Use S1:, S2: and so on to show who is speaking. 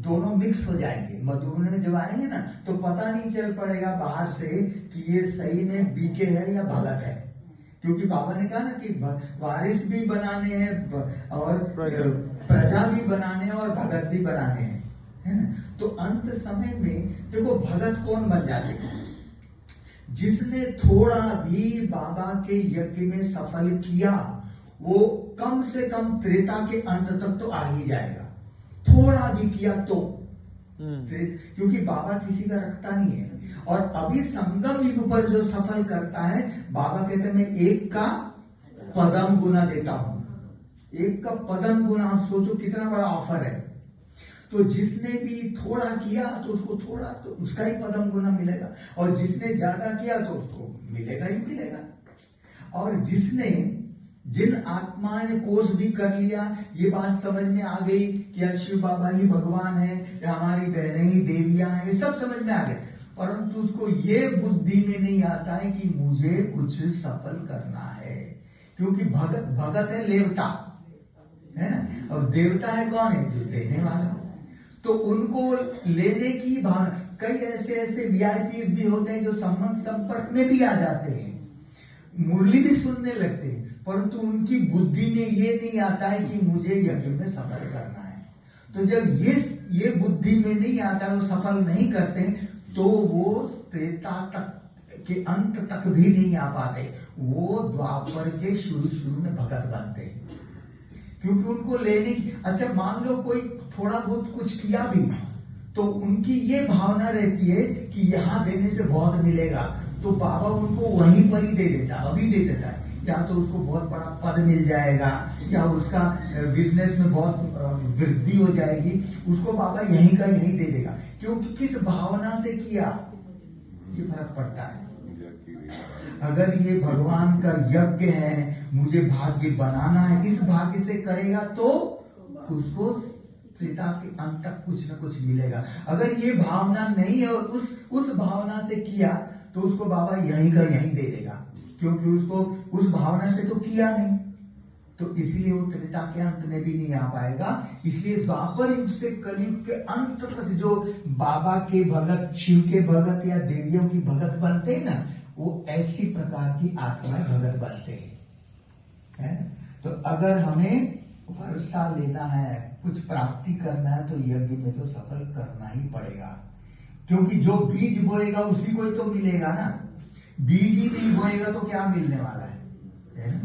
S1: दोनों मिक्स हो जाएंगे। मधुर में जब आएंगे ना तो पता नहीं चल पड़ेगा बाहर से कि ये सही में बीके है या भगत है, क्योंकि बाबा ने कहा ना कि वारिस भी बनाने हैं और प्रजा भी बनाने हैं और भगत भी बनाने हैं, है ना। तो अंत समय में देखो भगत कौन बन जाते हैं, जिसने थोड़ा भी बाबा के यज्ञ में सफल किया वो कम से कम त्रेता के अंत तक तो आ ही जाएगा, थोड़ा भी किया तो। क्योंकि बाबा किसी का रखता नहीं है। और अभी संगम युग पर जो सफल करता है, बाबा कहते हैं मैं एक का पदम गुना देता हूं, एक का पदम गुना। आप सोचो कितना बड़ा ऑफर है। तो जिसने भी थोड़ा किया तो उसको थोड़ा तो उसका ही पदम गुना मिलेगा, और जिसने ज्यादा किया तो उसको मिलेगा ही मिलेगा। और जिसने जिन आत्माओं ने कोर्स भी कर लिया, ये बात समझ में आ गई कि शिव बाबा ही भगवान है या हमारी बहनें ही देवियां हैं, ये सब समझ में आ गए, परंतु उसको ये बुद्धि में नहीं आता है कि मुझे कुछ सफल करना है। क्योंकि भगत है देवता, है ना, और देवता है कौन है, जो देने वाला। तो उनको लेने की भावना, कई ऐसे वीआईपी भी होते हैं जो संबंध संपर्क में भी आ जाते हैं, मुरली भी सुनने लगते हैं, परंतु उनकी बुद्धि में ये नहीं आता है कि मुझे यज्ञ में सफल करना है। तो जब ये बुद्धि में नहीं आता, वो सफल नहीं करते, तो वो त्रेता तक के अंत तक भी नहीं आ पाते, वो द्वापर के शुरू में भगत बनते हैं। क्योंकि उनको लेने की, अच्छा मान लो कोई थोड़ा बहुत कुछ किया भी, तो उनकी ये भावना रहती है कि यहाँ देने से बहुत मिलेगा, तो बाबा उनको वहीं पर ही दे देता, अभी दे देता है। या तो उसको बहुत बड़ा पद मिल जाएगा, या उसका बिजनेस में बहुत वृद्धि हो जाएगी, उसको बाबा यहीं का यहीं दे देगा। क्योंकि किस भावना से किया, ये फर्क पड़ता है। अगर ये भगवान का यज्ञ है, मुझे भाग्य बनाना है, इस भाग्य से करेगा तो उसको त्रेता के अंत तक कुछ न कुछ मिलेगा। अगर ये भावना नहीं है और उस भावना से किया, तो उसको बाबा यहीं का यहीं दे देगा, क्योंकि उसको उस भावना से तो किया नहीं। तो इसलिए वो त्रेता के अंत में भी नहीं आ पाएगा। इसलिए द्वापर युग से कलयुग के अंत तक जो बाबा के भगत, शिव के भगत या देवियों की भगत बनते हैं ना, वो ऐसी प्रकार की आत्माएं भगत बनते हैं। तो अगर हमें वर्षा लेना है, कुछ प्राप्ति करना है, तो यज्ञ में तो सफल करना ही पड़ेगा। क्योंकि जो बीज बोएगा उसी को ही तो मिलेगा ना, बीज ही नहीं बोएगा तो क्या मिलने वाला है ना?